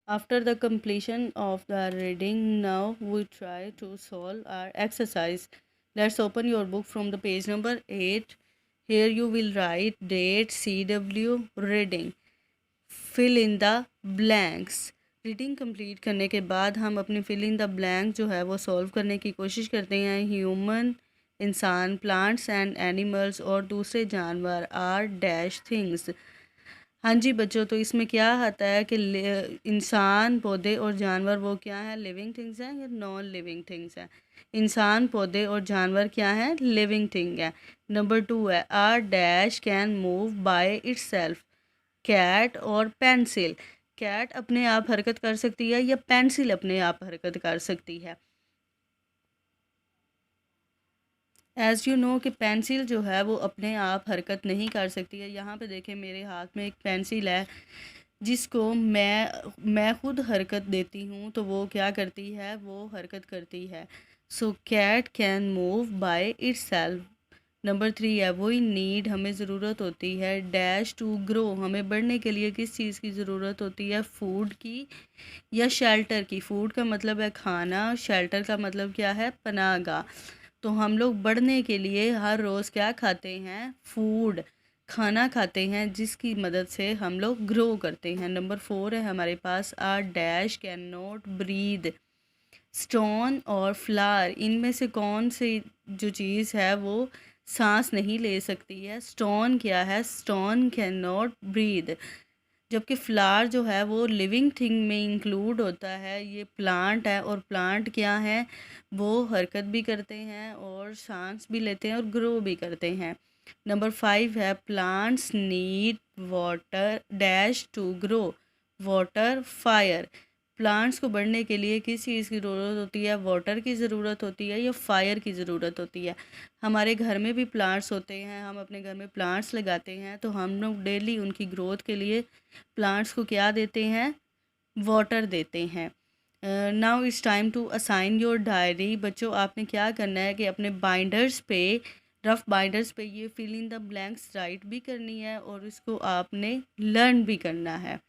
After the completion of the reading, now we try to solve our exercise. Let's open your book from the page number 8. Here you will write date, CW, reading. Fill in the blanks. Reading complete करने के बाद हम अपनी fill in the blank जो है वो solve करने की कोशिश करते हैं। ह्यूमन, इंसान, प्लांट्स एंड एनिमल्स और दूसरे जानवर आर डैश थिंग्स। हाँ जी बच्चों, तो इसमें क्या आता है कि इंसान, पौधे और जानवर वो क्या है, लिविंग थिंग्स हैं या नॉन लिविंग थिंग्स हैं। इंसान, पौधे और जानवर क्या हैं, लिविंग थिंग है। नंबर 2 है are dash can move by itself. Cat और पेंसिल। कैट अपने आप हरकत कर सकती है या पेंसिल अपने आप हरकत कर सकती है। एज़ यू नो कि पेंसिल जो है वो अपने आप हरकत नहीं कर सकती है। यहाँ पे देखें मेरे हाथ में एक पेंसिल है जिसको मैं खुद हरकत देती हूँ तो वो क्या करती है, वो हरकत करती है। So cat can move by itself. Number 3 है वी नीड, हमें ज़रूरत होती है डैश टू ग्रो, हमें बढ़ने के लिए किस चीज़ की ज़रूरत होती है, फूड की या शेल्टर की। फूड का मतलब है खाना, शेल्टर का मतलब क्या है, पनाहगाह। तो हम लोग बढ़ने के लिए हर रोज़ क्या खाते हैं, फूड, खाना खाते हैं जिसकी मदद से हम लोग ग्रो करते हैं। नंबर 4 है हमारे पास R dash can not breathe. Stone और फ्लावर, इनमें से कौन सी जो चीज़ है वो सांस नहीं ले सकती है। स्टोन क्या है, स्टोन कैन नॉट ब्रीद। जबकि फ्लावर जो है वो लिविंग थिंग में इंक्लूड होता है। ये प्लांट है और प्लांट क्या है, वो हरकत भी करते हैं और सांस भी लेते हैं और ग्रो भी करते हैं। नंबर 5 है plants need water dash to grow. Water, fire. Plants को बढ़ने के लिए किस चीज़ की ज़रूरत होती है, वाटर की ज़रूरत होती है या फायर की ज़रूरत होती है। हमारे घर में भी प्लांट्स होते हैं, हम अपने घर में प्लांट्स लगाते हैं तो हम लोग डेली उनकी ग्रोथ के लिए प्लांट्स को क्या देते हैं, वाटर देते हैं। Now it's time to assign your diary. बच्चों आपने क्या करना है कि अपने बाइंडर्स पे, रफ बाइंडर्स पे ये fill in the blanks write भी करनी है और इसको आपने लर्न भी करना है।